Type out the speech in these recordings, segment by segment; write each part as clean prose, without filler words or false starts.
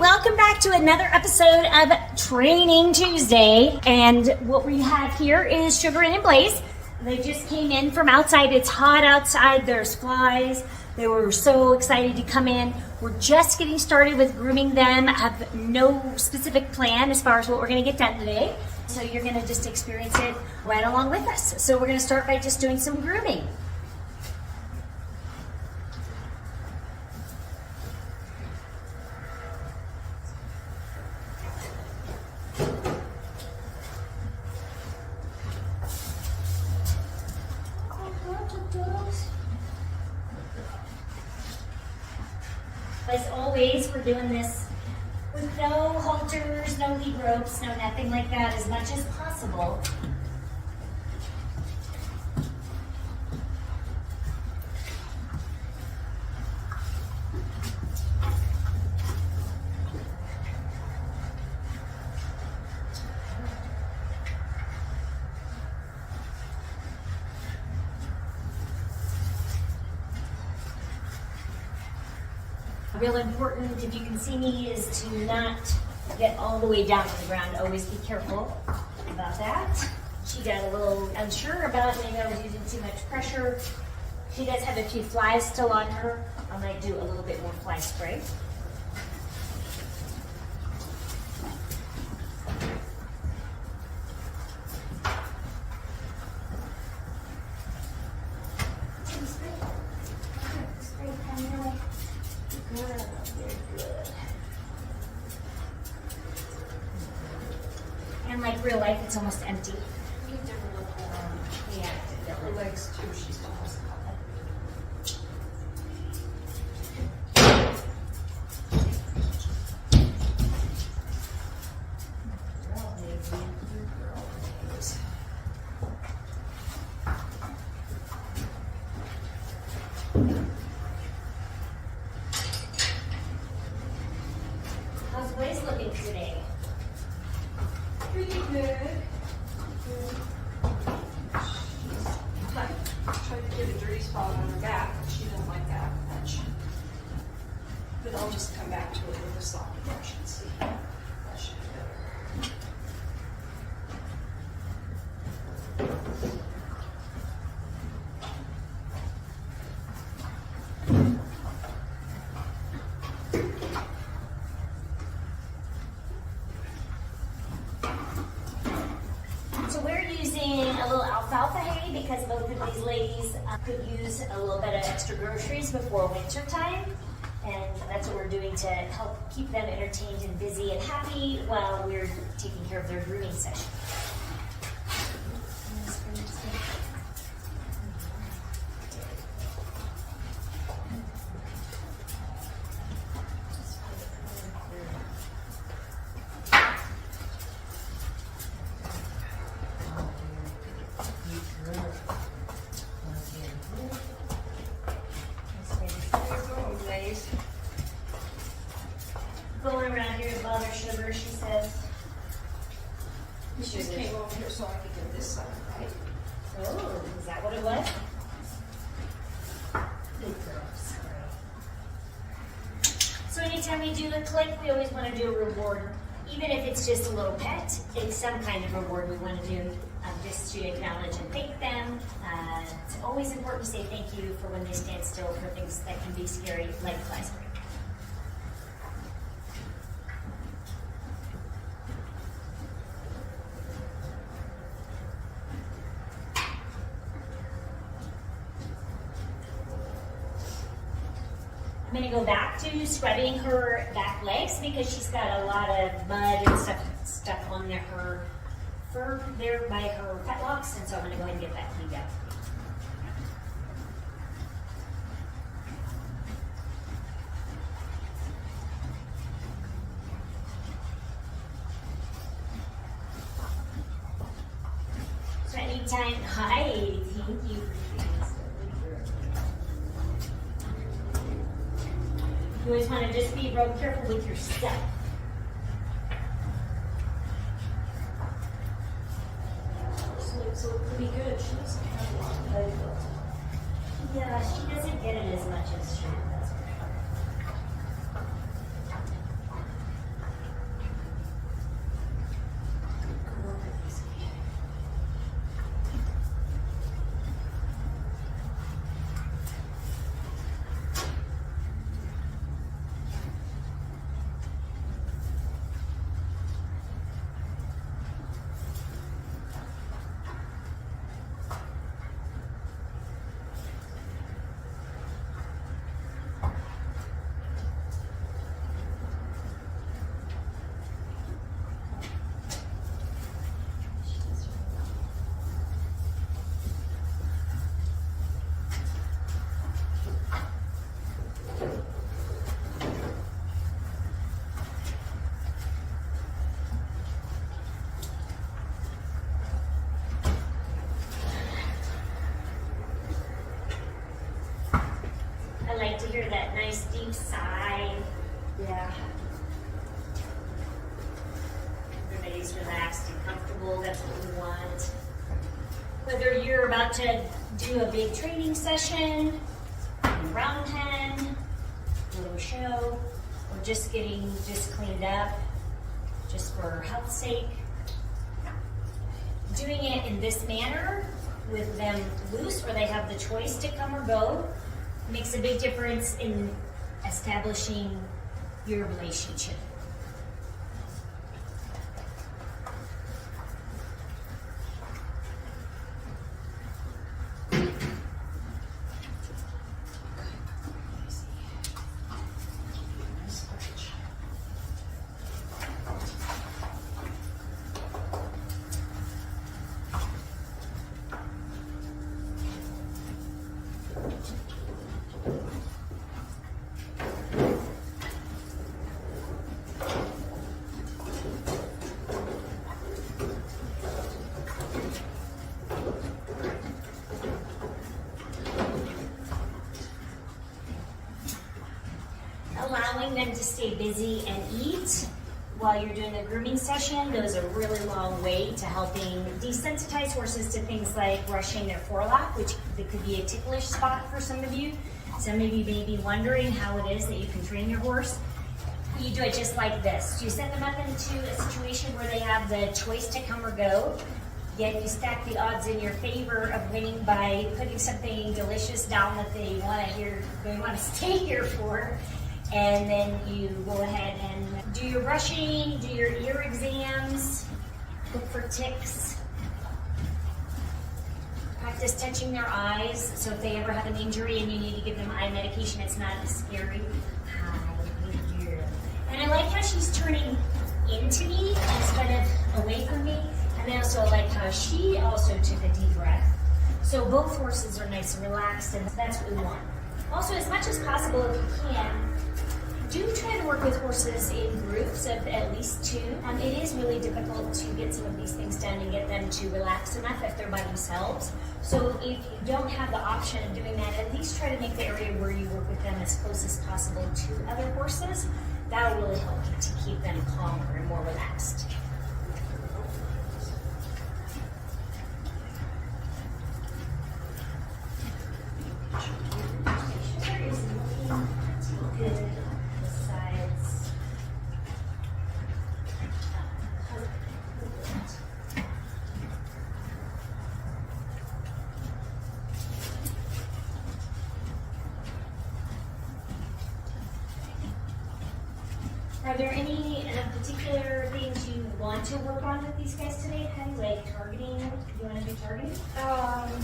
welcome back to another episode of Training Tuesday. And what we have here is Sugar and Blaze. They just came in from outside. It's hot outside. There's flies. They were so excited to come in. We're just getting started with grooming them. I have no specific plan as far as what we're going to get done today. So you're going to just experience it right along with us. So we're going to start by just doing some grooming. As always, we're doing this with no halters, no lead ropes, no nothing like that, as much as possible. Real important, if you can see me, is to not get all the way down to the ground. Always be careful about that. She got a little unsure about maybe I was using too much pressure. She does have a few flies still on her. I might do a little bit more fly spray. And like real life, it's almost empty. Yeah, her legs too, she's almost How's Blaze looking today? pretty good. Tried to get a dirty spot on her back, but she didn't like that much. But I'll just come back to it with a soft brush and see. That should be better. So we're using a little alfalfa hay because both of these ladies could use a little bit of extra groceries before winter time. And that's what we're doing to help keep them entertained and busy and happy while we're taking care of their grooming session. Going around here to bother Sugar, she says. She just came over here so I could get this side right. Oh, is that what it was? So anytime we do a click, we always want to do a reward. Even if it's just a little pet, it's some kind of reward we want to do just to acknowledge and thank them. It's always important to say thank you for when they stand still for things that can be scary, like fly spray. I'm going to go back to scrubbing her back legs because she's got a lot of mud and stuff stuck on her fur there by her fetlocks, and so I'm going to go ahead and get that cleaned up. So anytime, hi, thank you for you always want to just be real careful with your step. So it could be good. She doesn't have a lot of belly built. Yeah, she doesn't get it as much as she does. stays relaxed and comfortable. That's what we want. Whether you're about to do a big training session, round pen, a little show, or just getting cleaned up, just for health's sake. Doing it in this manner with them loose, where they have the choice to come or go, makes a big difference in establishing your relationship. Allowing them to stay busy and eat while you're doing the grooming session goes a really long way to helping desensitize horses to things like brushing their forelock, which could be a ticklish spot for some of you. Some of you may be wondering how it is that you can train your horse. You do it just like this. You set them up into a situation where they have the choice to come or go, yet you stack the odds in your favor of winning by putting something delicious down that they want to stay here for. And then you go ahead and do your brushing, do your ear exams, look for ticks. Practice touching their eyes, so if they ever have an injury and you need to give them eye medication, it's not as scary. And I like how she's turning into me instead of away from me. And I also like how she also took a deep breath. So both horses are nice and relaxed, and that's what we want. Also, as much as possible, if you can, do try to work with horses in groups of at least 2. It is really difficult to get some of these things done and get them to relax enough if they're by themselves. So if you don't have the option of doing that, at least try to make the area where you work with them as close as possible to other horses. That will really help you to keep them calmer and more relaxed. Sugar is looking pretty good. Are there any particular things you want to work on with these guys today, Patty? Like targeting? Do you want to do targeting?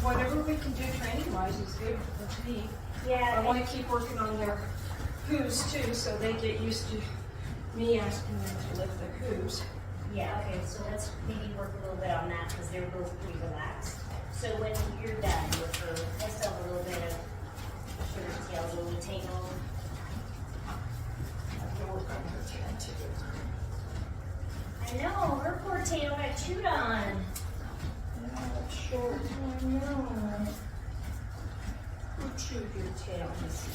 Whatever we can do training-wise is good with me. Yeah. I want to keep working on their hooves too, so they get used to me asking them to lift their hooves. Yeah, okay, so let's maybe work a little bit on that because they're both pretty relaxed. So when you're done with her, I still have a little bit of sugar tail, a little tangle. Work on her tail too. I know, her poor tail got chewed on. Yeah, that's short. I know. Who chewed your tail, Missy?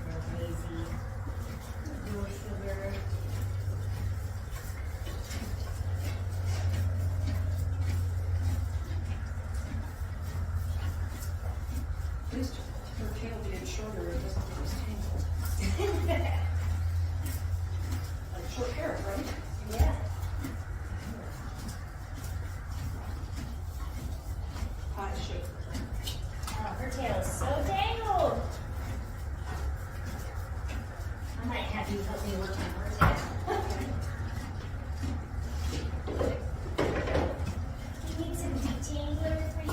Real crazy. More sugar. At least her tail being shorter, it doesn't get as tangled. Like short hair, right? Yeah. High shape. Oh, her tail is so tangled. I might have you help me work on her tail. You need some detangler for you?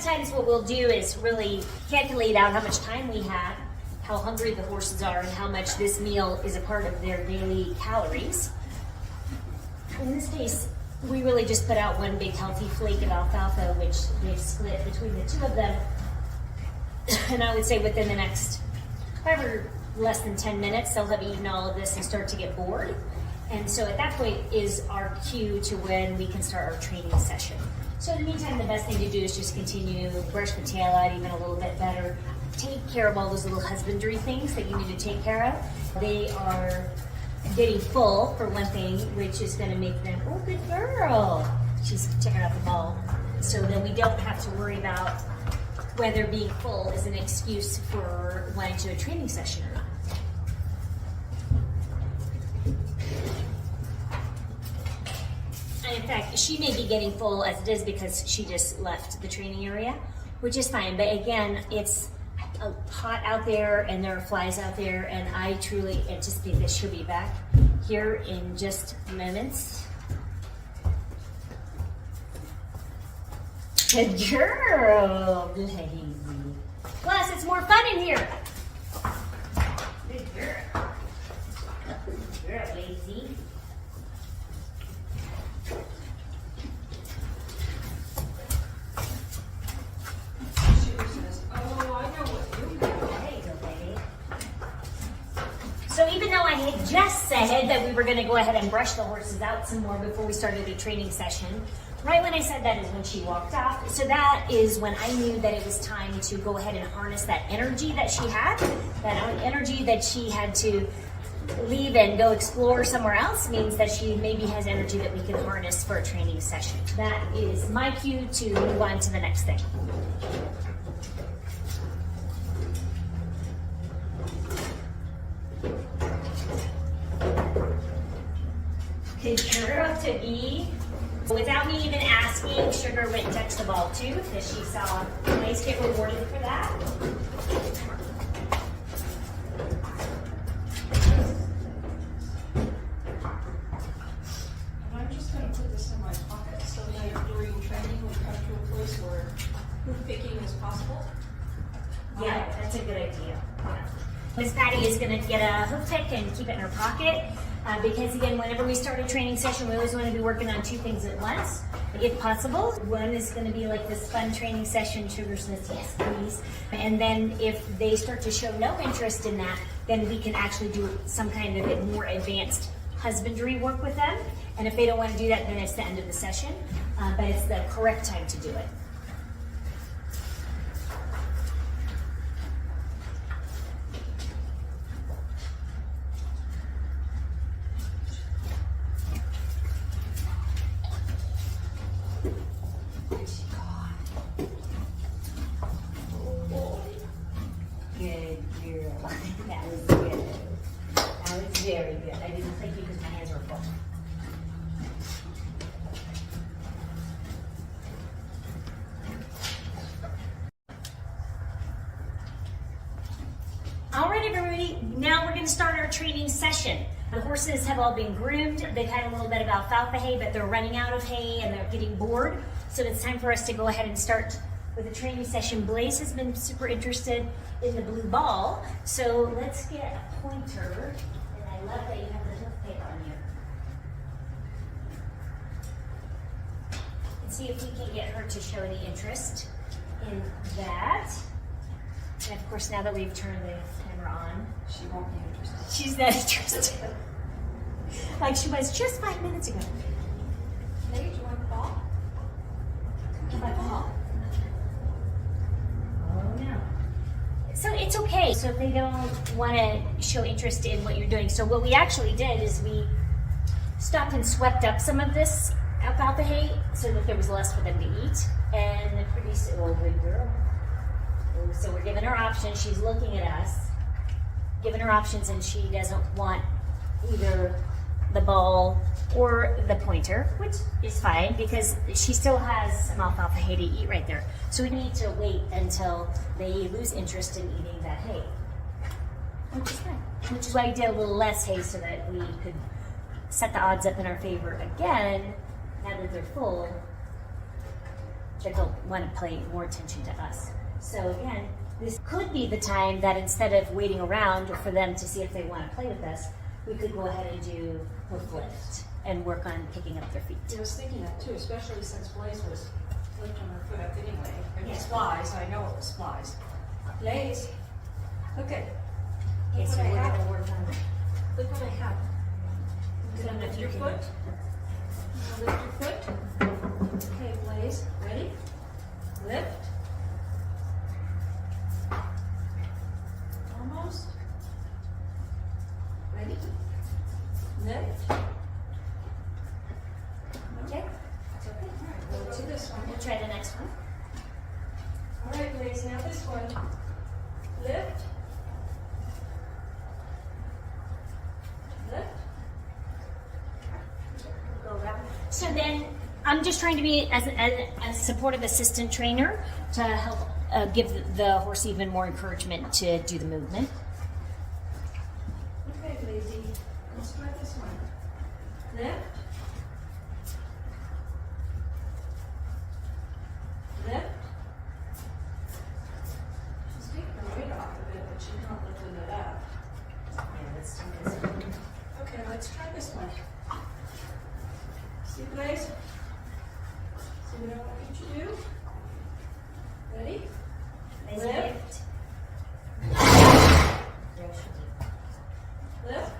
times what we'll do is really calculate out how much time we have, how hungry the horses are, and how much this meal is a part of their daily calories. In this case, we really just put out one big healthy flake of alfalfa, which they've split between the two of them. And I would say within the next, however, less than 10 minutes, they'll have eaten all of this and start to get bored. And so at that point is our cue to when we can start our training session. So in the meantime, the best thing to do is just continue, brush the tail out even a little bit better. Take care of all those little husbandry things that you need to take care of. They are getting full, for one thing, which is going to make them, oh, good girl. She's checking out the ball. So then we don't have to worry about whether being full is an excuse for wanting to do a training session or not. And in fact, she may be getting full as it is because she just left the training area, which is fine. But again, it's hot out there and there are flies out there, and I truly anticipate that she'll be back here in just moments. Good girl, Lazy. Plus, it's more fun in here. Good girl. Good girl, Lazy. So even though I had just said that we were going to go ahead and brush the horses out some more before we started the training session, right when I said that is when she walked off. So that is when I knew that it was time to go ahead and harness that energy that she had, that energy that she had to leave and go explore somewhere else means that she maybe has energy that we can harness for a training session. That is my cue to move on to the next thing. Good girl to be. Without me even asking, Sugar went and touched the ball too, because she saw Blaze get rewarded for that. And I'm just going to put this in my pocket so that during training we come to a place where hoof picking is possible. Yeah, that's a good idea. Yeah. Miss Patty is going to get a hoof pick and keep it in her pocket. Because again, whenever we start a training session, we always want to be working on two things at once, if possible. One is going to be like this fun training session, Sugar says, yes, please. And then if they start to show no interest in that, then we can actually do some kind of more advanced husbandry work with them. And if they don't want to do that, then it's the end of the session. But it's the correct time to do it. Good girl. That was good. That was very good. I didn't thank you because my hands were full. All right, everybody. Now we're going to start our training session. The horses have all been groomed. They've had a little bit of alfalfa hay, but they're running out of hay and they're getting bored. So it's time for us to go ahead and start with a training session. Blaze has been super interested in the blue ball. So let's get a pointer. And I love that you have the hoof pick on you. And see if we can get her to show any interest in that. And of course, now that we've turned the camera on, She won't be interested. she's not interested. Like she was just 5 minutes ago. Hey, do you want the ball? My ball. Oh no. So it's okay. So if they don't want to show interest in what you're doing. So what we actually did is we stopped and swept up some of this alfalfa hay so that there was less for them to eat. And the pretty, oh good girl. So we're giving her options. She's looking at us, giving her options, and she doesn't want either the ball or the pointer, which is fine because she still has some alfalfa hay to eat right there. So we need to wait until they lose interest in eating that hay, which is fine. Which is why we did a little less hay so that we could set the odds up in our favor again, now that they're full, that they'll want to pay more attention to us. So again, this could be the time that instead of waiting around for them to see if they want to play with us, we could go ahead and do hoof lift and work on picking up their feet. I was thinking that too, especially since Blaze was lifting her foot up anyway. It was Yeah. flies, I know it was flies. Blaze, look at, Okay, so what I we're have. going to work on Look what I have. I don't know if Lift you your can- foot. Now lift your foot. Okay, Blaze, ready? Lift. Almost. Ready? Lift. Okay, It's okay. All right, go to this one. we'll try the next one. All right, Blaze, now this one. Lift. Lift. Go around. So then, I'm just trying to be as a supportive assistant trainer to help give the horse even more encouragement to do the movement. Okay, Blazy. Let's try this one. Lift. Lift. She's taking her weight off a bit, but she's not lifting it up. Yeah, let's do this one. Okay, let's try this one. See, Blaze? See what I want you to do? Ready? Nice Lift. lift. Lift.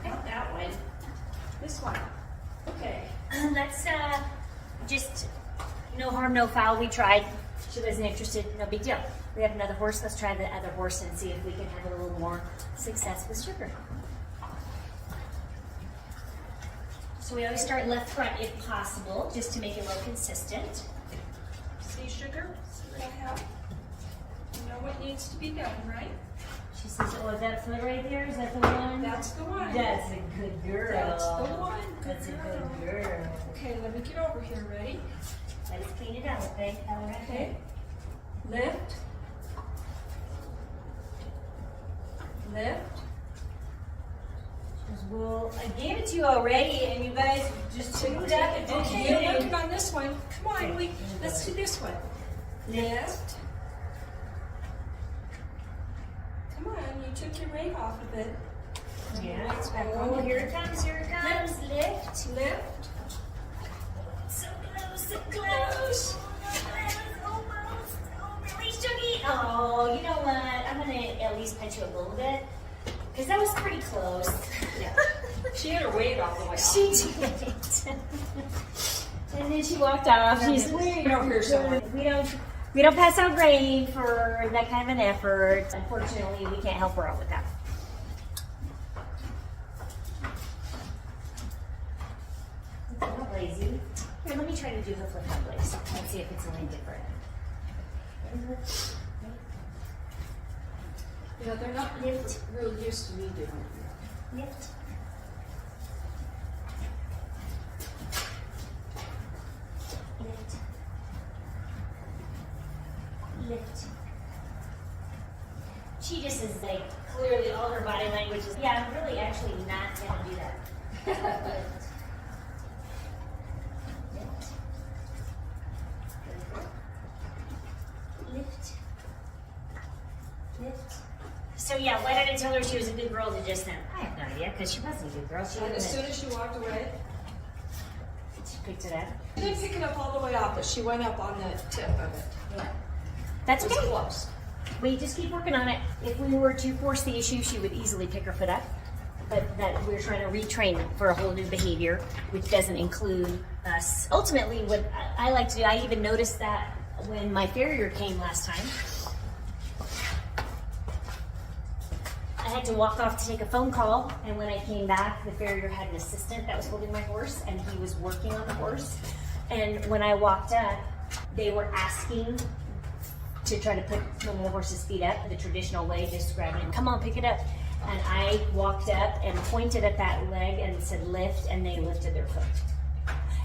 Not that one. This one. Okay. Let's just no harm, no foul. We tried. She wasn't interested. No big deal. We have another horse. Let's try the other horse and see if we can have a little more success with Sugar. So we always start left front if possible, just to make it more consistent. See, Sugar? See what I have? You know what needs to be done, right? She says, "Oh, is that foot right there? Is that the one?" That's the one. That's a good girl. That's the one. Good That's a good girl. girl. Okay, let me get over here. Ready? Let's clean it out, okay? Okay. Lift. Lift. Well, I gave it to you already, and you guys just took it up and didn't Okay, get you're it. working on this one. Come on, let's do this one. Lift. Come on, you took your weight off a bit. Yeah. Weight's back Oh, on. here it comes, here it comes. Lift. Lift. So close, so close. Almost. Oh, really, Shuggy? Oh, you know what? I'm going to at least punch you a little bit. Because that was pretty close. Yeah. She had her weight all the way off. She did. And then she walked off. She's Get over here somewhere. We don't pass out grade for that kind of an effort. Unfortunately, we can't help her out with that. It's not lazy. Here, let me try to do hoof lift on Blaze and see if it's any different. You know, they're not real used to me doing it. Lift. Lift. Lift. She just is like clearly all her body language is, yeah, I'm really actually not gonna do that. Lift. Lift. Lift. Lift. So yeah, why did I tell her she was a good girl to just now? I have no idea, because she wasn't a good girl. She And as wasn't. soon as she walked away, She picked it up. she didn't pick it up all the way off, but she went up on the tip of it. Yeah. That's It was okay. close. We just keep working on it. If we were to force the issue, she would easily pick her foot up. But that we're trying to retrain for a whole new behavior, which doesn't include us. Ultimately, what I like to do, I even noticed that when my farrier came last time. I had to walk off to take a phone call, and when I came back, the farrier had an assistant that was holding my horse, and he was working on the horse. And when I walked up, they were asking to try to put one of the horse's feet up the traditional way, just grabbing it, come on, pick it up. And I walked up and pointed at that leg and said lift, and they lifted their foot.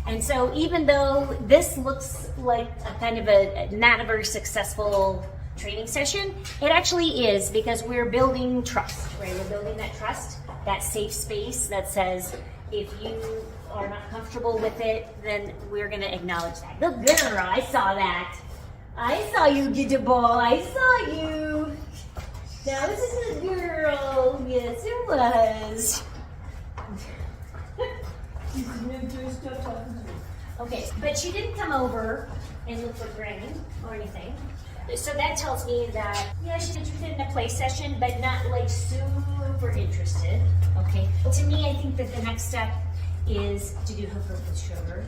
And so even though this looks like a kind of not a very successful training session, it actually is, because we're building trust, right? We're building that trust, that safe space that says if you are not comfortable with it, then we're gonna acknowledge that. Good girl, I saw that. I saw you get the ball, I saw you. That was a good girl. Yes, it was. Okay, but she didn't come over and look for Granny or anything. So that tells me that, yeah, she's interested in a play session, but not like super interested. Okay. To me, I think that the next step is to do hoof work with Sugar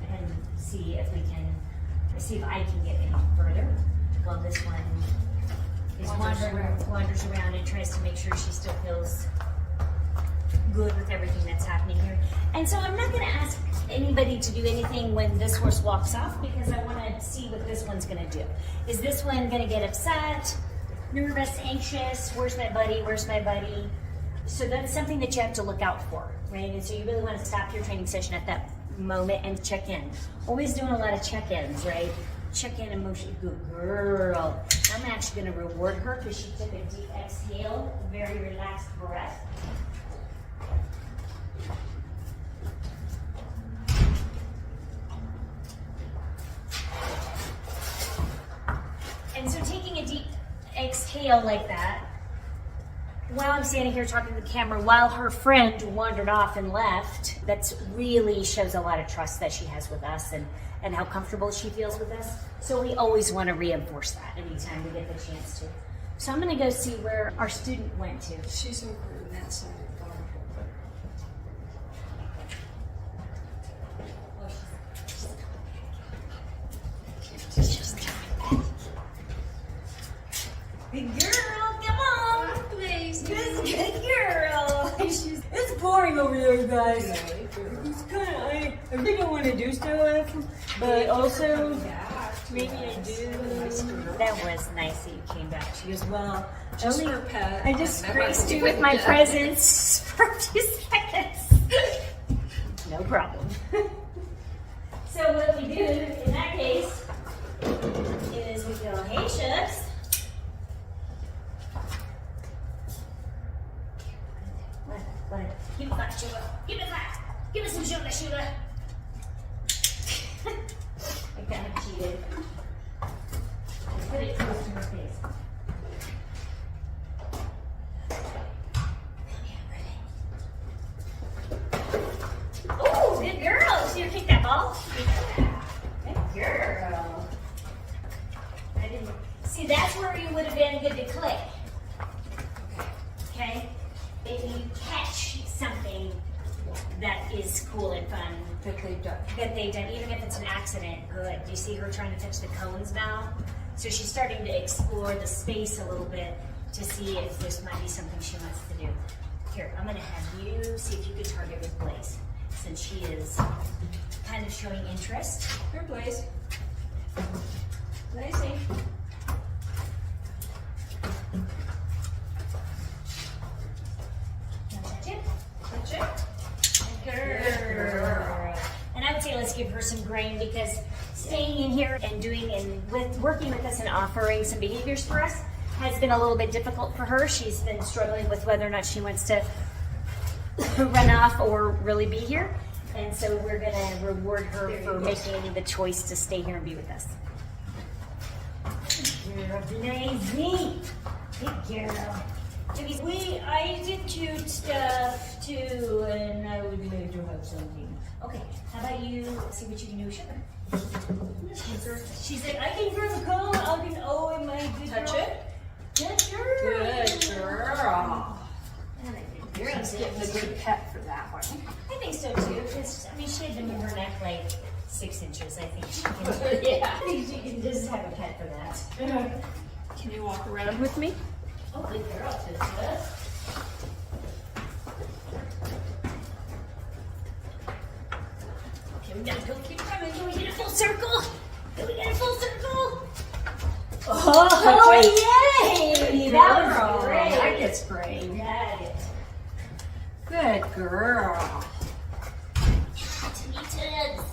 and see if I can get any further while this one is wanders around and tries to make sure she still feels good with everything that's happening here. And so I'm not going to ask anybody to do anything when this horse walks off, because I want to see what this one's going to do. Is this one going to get upset, nervous, anxious? Where's my buddy? Where's my buddy? So that's something that you have to look out for, right? And so you really want to stop your training session at that moment and check in. Always doing a lot of check-ins, right? Check in emotion. Good girl. I'm actually going to reward her because she took a deep exhale, very relaxed breath. And so taking a deep exhale like that, while I'm standing here talking to the camera, while her friend wandered off and left, that's really shows a lot of trust that she has with us and how comfortable she feels with us. So we always want to reinforce that anytime we get the chance to. So I'm going to go see where our student went to. She's over on that side of the barn. Good girl, come on, please. Good girl. It's boring over there, guys. It's kind of, I think I want to do stuff, but also maybe I do. That was nice that you came back. She goes, well, Just for pet. I just graced you with my presence for 2 seconds. No problem. So what we do in that case is we go, hey, Shucks. Give me that, Sugar. Give me that. Give me some sugar, Sugar. I kind of cheated. Put it close to her face. Oh, good girl. See her kick that ball? Yeah. Good girl. I didn't see. That's where you would have been good to click. Okay. If you catch something that is cool and fun That they've done. even if it's an accident, good. Do you see her trying to touch the cones now? So she's starting to explore the space a little bit to see if this might be something she wants to do. Here, I'm gonna have you see if you can target with Blaze, since she is kind of showing interest. Here, Blaze. Lacey. Touch it. Touch it. Girl. And I would say let's give her some grain, because staying in here and working with us and offering some behaviors for us has been a little bit difficult for her. She's been struggling with whether or not she wants to run off or really be here. And so we're gonna reward her for making the choice to stay here and be with us. You're lazy. Good girl. I did cute stuff too, and I would like to have something. Okay, how about you see what you can do with Sugar? She's like, I can grab a cone, I can, oh, am I good Touch girl? it. Good girl. Good girl. You're She's getting a good pet for that one. I think so too, because, I mean, she had to move her neck like 6 inches. I think she can, Yeah. I think she can just have a pet for that. Can you walk around with me? Oh, good girl, sister. Okay, we gotta go keep coming. Can we get a full circle? Can we get a full circle? Oh, yay! That was great. That gets great. Got it. Good girl. To me, Tibbs.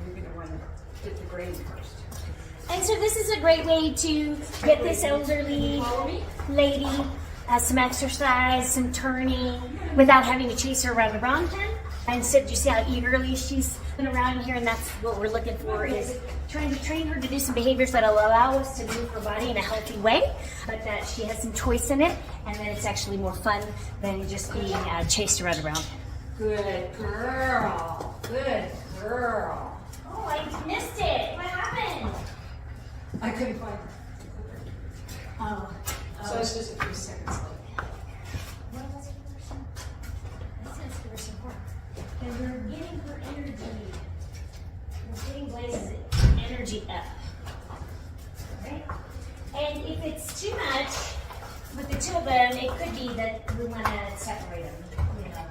You're gonna want to get the grain first. And so so this is a great way to get this elderly lady some exercise, some turning, without having to chase her around the brown pen. Instead, you see how eagerly she's been around here, and that's what we're looking for, is trying to train her to do some behaviors that allow us to move her body in a healthy way, but that she has some choice in it, and then it's actually more fun than just being chased around the brown pen. Good girl. Good girl. Oh, I missed it. What happened? I couldn't find her. Oh. So it's just a few seconds late. What was it for? That says for support. And we're getting her energy. We're getting Blaze's energy up. Right? And if it's too much with the two of them, it could be that we want to separate them. You know,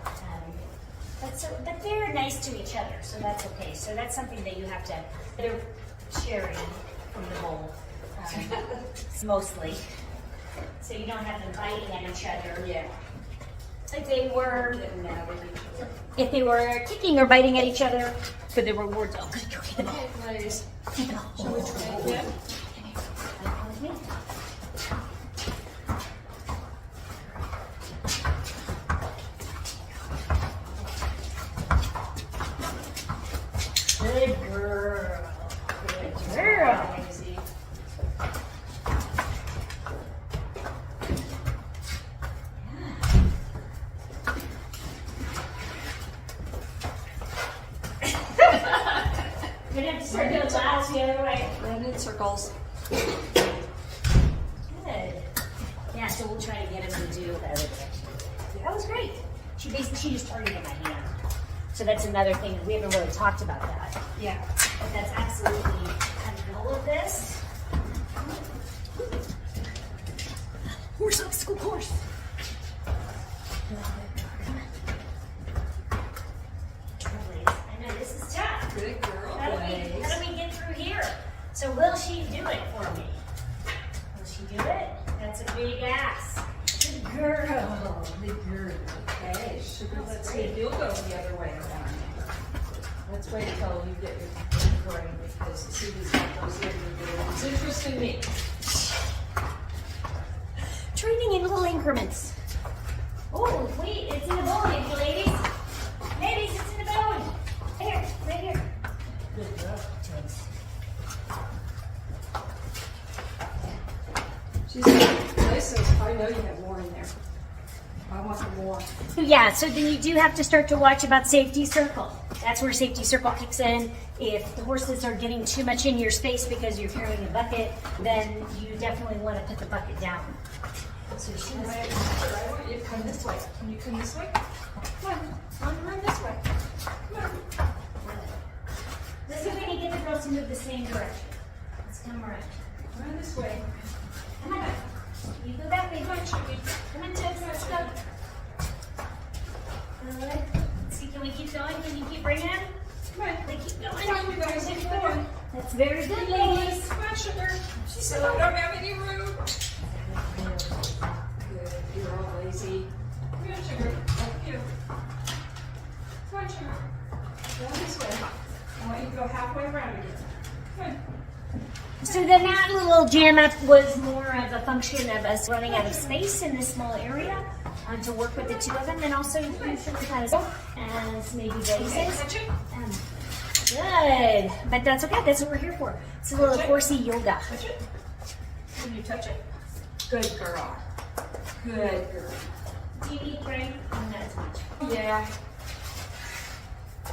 but they're nice to each other, so that's okay. So that's something that you have to. They're sharing from the bowl, mostly. So you don't have them biting at each other. Yeah. If they were Getting mad at each other. If they were kicking or biting at each other for the rewards, oh, good, go get the ball. Okay, Blaze. Get the ball. Shall we try again? Good girl. Good girl. Lazy. We're gonna have to start doing laps the other way. Run in circles. Good. Yeah, so we'll try to get him to do the other direction. That was great. She just targeted my hand. So that's another thing. We haven't really talked about that. Yeah. But that's absolutely kind of the goal of this. Horse obstacle course. I know this is tough. Good girl, How do Blaze. we get through here? So will she do it for me? Will she do it? That's a big ass. Good girl. Good girl. Okay, sugar, let's see if you'll go the other way around. Let's wait until you get your brain, because see these got those in your It's interesting me. Training in little increments. Oh, wait, it's in the bone, ladies. Ladies, it's in the bone. Here, right here. Good girl. She's Blaze says, I know you have more in there. I want more. Yeah, so then you do have to start to watch about safety circle. That's where safety circle kicks in. If the horses are getting too much in your space because you're carrying a bucket, then you definitely want to put the bucket down. So she's I want you to come this way. Can you come this way? Come on, run this way. Come on. Let's see if we can get the girls to move the same direction. Let's come around. Run this way. Come on. You go that way. Come on, Chicky. Come on, Toots. Let's go. Good. Let's see, can we keep going? Can you keep bringing them? Come on. They keep going. Come on, you guys, keep going. That's very good, ladies. Come on, sugar. She said I don't have any room. Good. You're all lazy. Come on, sugar. Up here. Come on, sugar. Go this way. I want you to go halfway around again. Come on. So then that little jam up was more of a function of us running out of space in this small area to work with the two of them, and also usually kind of and maybe bases. Good, but that's okay. That's what we're here for. It's a little horsey yoga. Touch it. Can you touch it? Good girl. Good girl. Do you need brain? Not as much. Yeah.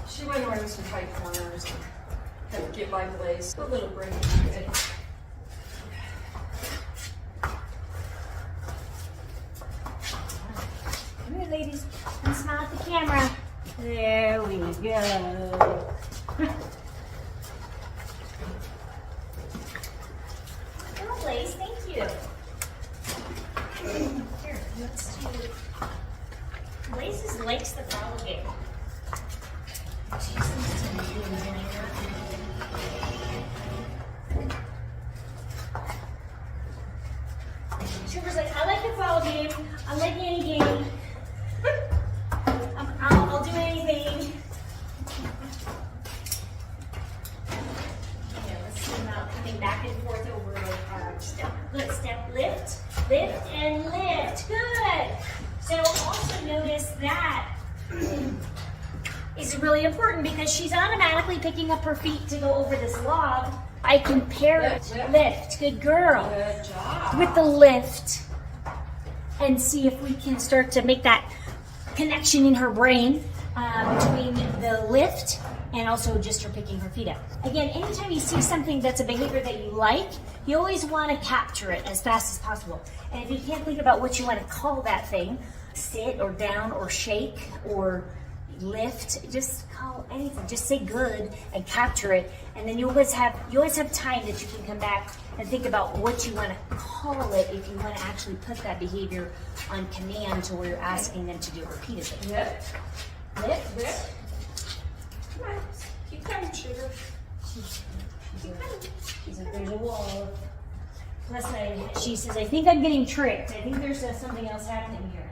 She went around some tight corners and had to get by Blaze. A little break. Good. Come here, ladies. And smile at the camera. There we go. Oh, Blaze, thank you. Here, let's do. Blaze likes the follow game. Sugar's like, I like the follow game. I like any game. I'll do anything. Yeah, let's see about coming back and forth over our step. Good, step, lift, lift, and lift. Good. So also notice that is really important because she's automatically picking up her feet to go over this log. I can pair it, lift, good girl, Good job. with the lift and see if we can start to make that connection in her brain between the lift and also just her picking her feet up. Again, anytime you see something that's a behavior that you like, you always want to capture it as fast as possible. And if you can't think about what you want to call that thing, sit or down or shake or lift, just call anything. Just say good and capture it. And then you always have time that you can come back and think about what you want to call it if you want to actually put that behavior on command to where you're asking them to do it repeatedly. Lift. Lift. Lift. Come on. Keep coming, sugar. She's like, there's a wall. Plus, she says, I think I'm getting tricked. I think there's something else happening here.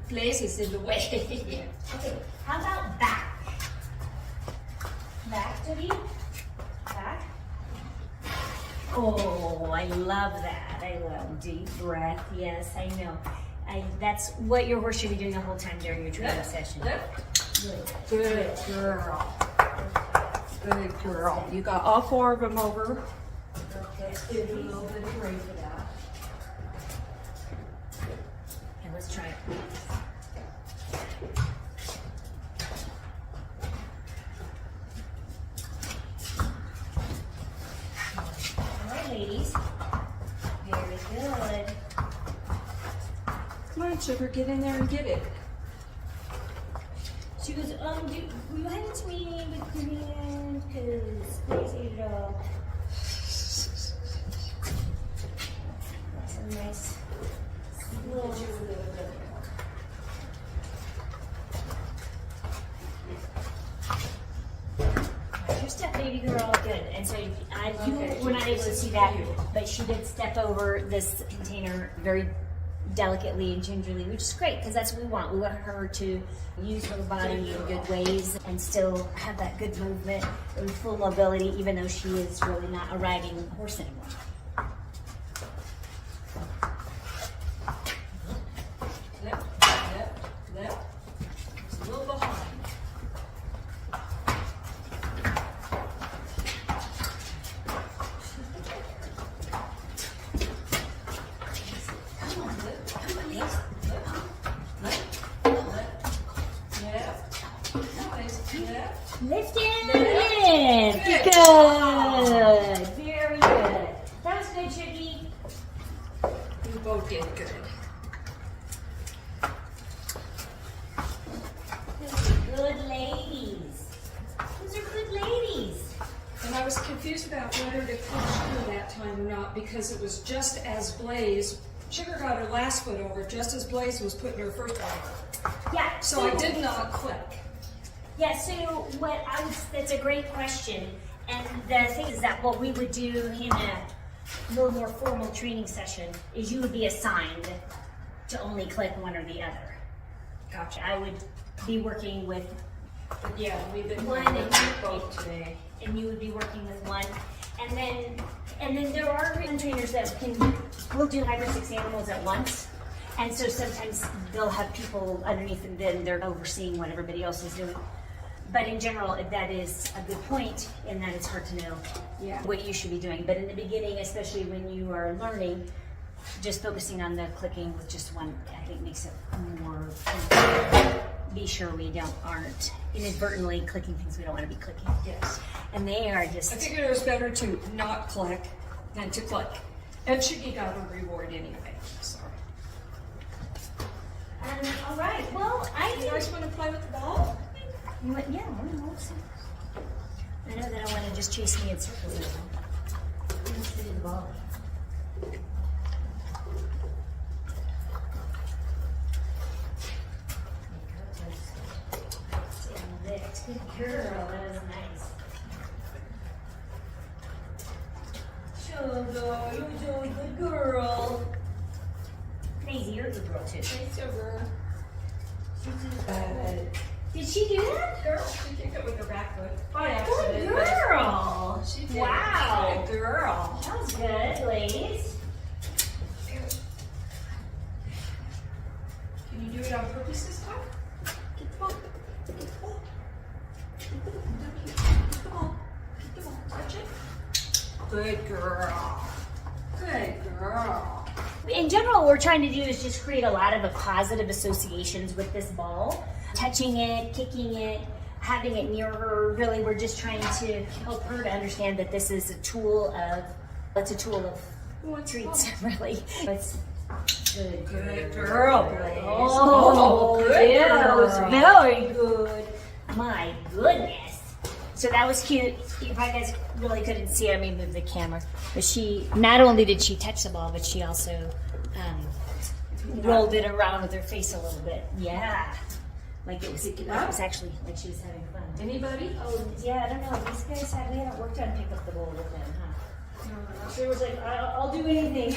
Place is in the way. Okay, how about back? Back, Debbie. Back. Oh, I love that. I love deep breath. Yes, I know. That's what your horse should be doing the whole time during your training session. Good girl. Good girl. You got all 4 of them over. That's good. A little bit of break for that. Okay, let's try it. All right, ladies. Very good. Come on, sugar. Get in there and get it. She goes, will you hand it to me with Grooming? Because please eat it all. That's a nice little. Your step, baby girl. Good. And so you were not able to see that, but she did step over this container very delicately and gingerly, which is great because that's what we want. We want her to use her body in good ways and still have that good movement and full mobility, even though she is really not a riding horse anymore. Left. It's a little behind. Lift and lift. Good. Very good. That was good, Chuggy. You both did good. Those are good ladies. Those are good ladies. And I was confused about whether to clutch Sugar that time or not because it was just as Blaze, Sugar got her last foot over just as Blaze was putting her first one over. Yeah. So I did not click. Yeah, so that's a great question. And the thing is that what we would do in a little more formal training session is you would be assigned to only click one or the other. Gotcha. I would be working with Yeah, we've been one working and with both today. and you would be working with one. And then there are trainers that will do 5 or 6 animals at once. And so sometimes they'll have people underneath and then they're overseeing what everybody else is doing. But in general, that is a good point in that it's hard to know what you should be doing. But in the beginning, especially when you are learning, just focusing on the clicking with just one, I think makes it more, be sure we aren't inadvertently clicking things we don't want to be clicking. Yes. And they are just... I figured it was better to not click than to click. And Shiggy got a reward anyway, so. all right, well, You guys want to play with the ball? You want, yeah, we're awesome. I know that I want to just chase me in circles now. Let's do the ball. Good girl, that was nice. Sugar, you're doing good girl. Crazy, you're a good girl too. Thanks, over. Did she do that? Girl, she kicked it with her back foot. By Good accident. but girl. She did. Wow. Good girl. That was good, ladies. Can you do it on purpose this time? Get the ball. Get the ball. Get the ball. Get the ball. Touch it. Good girl. Good girl. In general, what we're trying to do is just create a lot of positive associations with this ball. Touching it, kicking it, having it near her. Really, we're just trying to help her to understand that this is a tool of, treats, really. It's good girl. Oh, good yeah, that girl. was very good. My goodness. So that was cute. You probably guys really couldn't see it. Let me move the camera. But she, not only did she touch the ball, but she also rolled it around with her face a little bit. Yeah. Like it was actually like she was having fun. Anybody? Oh, yeah, I don't know. These guys we haven't worked on pick up the ball with them, huh? No, she was like, I'll do anything.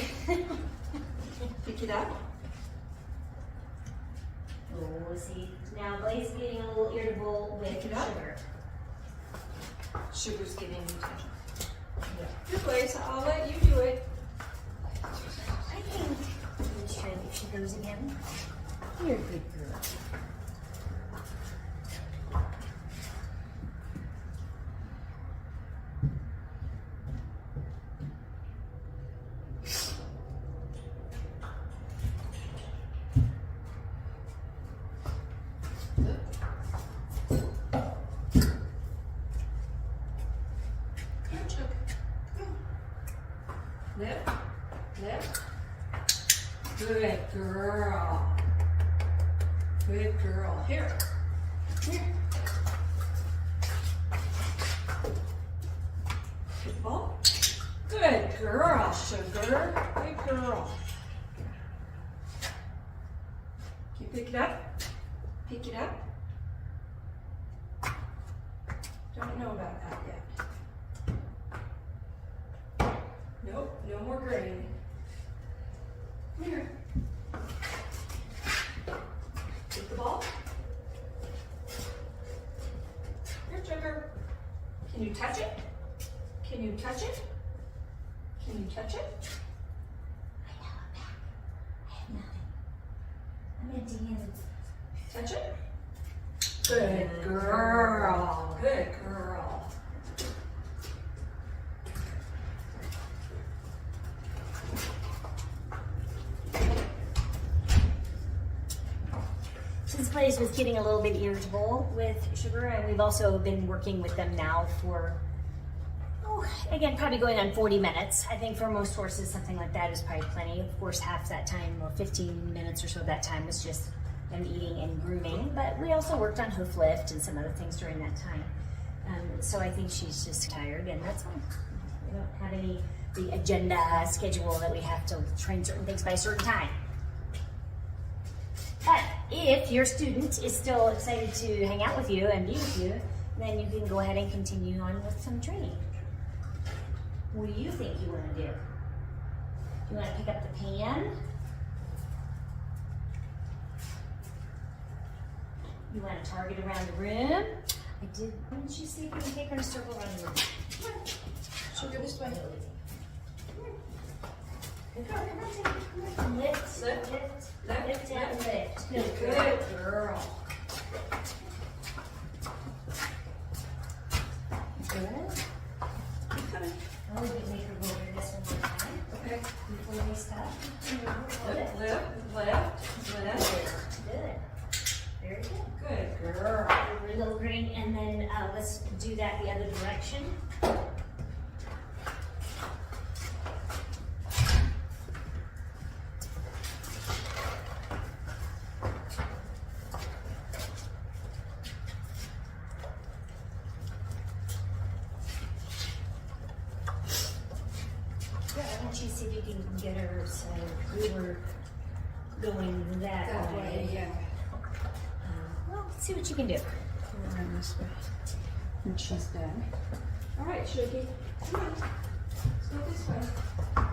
Pick it up. Oh, see. Now Blaze getting a little irritable with sugar. Sugar's getting attention. Yeah. Good place. I'll let you do it. I think let's try if she goes again. You're a good girl. Left, left. Good girl. Good girl. Here. Here. Good ball. Good girl, Sugar. Good girl. Can you pick it up? Pick it up. Don't know about that yet. Nope, no more grading. Come here. Get the ball. Here, Sugar. Can you touch it? Can you touch it? Can you touch it? I know, I'm back. I have nothing. I'm empty handed. Touch it? Good girl. Good girl. Since Blaze was getting a little bit irritable with Sugar, and we've also been working with them now for, again, probably going on 40 minutes. I think for most horses, something like that is probably plenty. Of course, half that time, or 15 minutes or so of that time was just them eating and grooming, but we also worked on hoof lift and some other things during that time. So I think she's just tired, and that's fine. We don't have any the agenda schedule that we have to train certain things by a certain time. But if your student is still excited to hang out with you and be with you, then you can go ahead and continue on with some training. What do you think you want to do? You want to pick up the pan? You want to target around the room? Why don't you see if you can take her in a circle around the room? Come on. Sugar, this way. Good girl, come on, take it. Come on. Lift, Lift, lift, and lift. Good Good girl. girl. Good. Keep coming. Oh, we can make her go over this one more time. Okay. Before we stop. Left, left, left, left. Good. Very good. Good girl. A little green, and then let's do that the other direction. Yeah, I want you to see if you can get her so we were going that way. Yeah. Well, let's see what you can do. Around this way. And she's done. All right, Sugar. Come on. Let's go this way. Come on.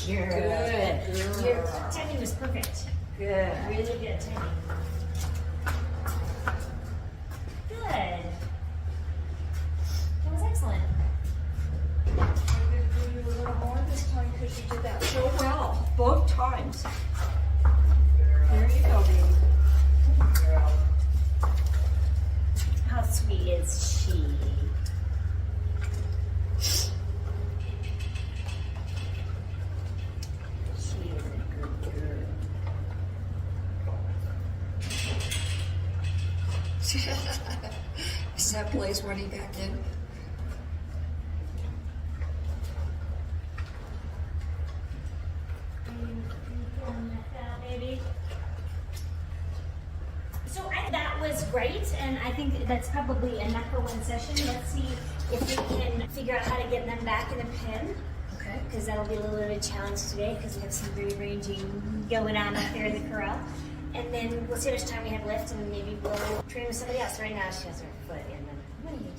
Good. Good. Your timing was perfect. Good. Really good timing. Good. That was excellent. I'm going to do you a little more this time because you did that so well, both times. There you go, baby. How sweet is she? She is a good girl. Is that Blaze running back in? So that was great, and I think that's probably enough for one session. Let's see if we can figure out how to get them back in a pen. Okay. Because that'll be a little bit of a challenge today because we have some rearranging going on up there in the corral. And then we'll see how much time we have left, and maybe we'll train with somebody else. Right now, she has her foot in the. What are you doing?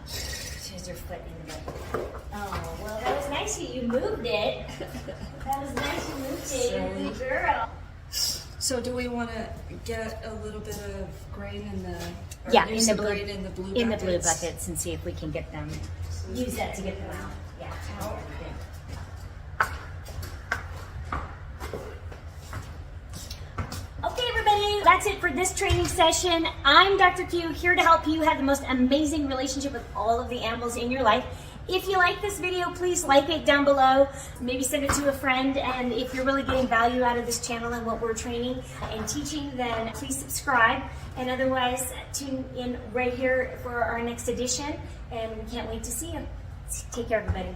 She has her foot in the bed. Oh, well, that was nice of you. You moved it. That was nice. You moved it. You're a good girl. So do we want to get a little bit of grain in the Yeah, in the blue, grain in the blue in the blue buckets? buckets, and see if we can get them. Use that to get them out. Yeah. Okay, everybody, that's it for this training session. I'm Dr. Q, here to help you have the most amazing relationship with all of the animals in your life. If you like this video, please like it down below. Maybe send it to a friend. And if you're really getting value out of this channel and what we're training and teaching, then please subscribe. And otherwise, tune in right here for our next edition. And we can't wait to see you. Take care, everybody.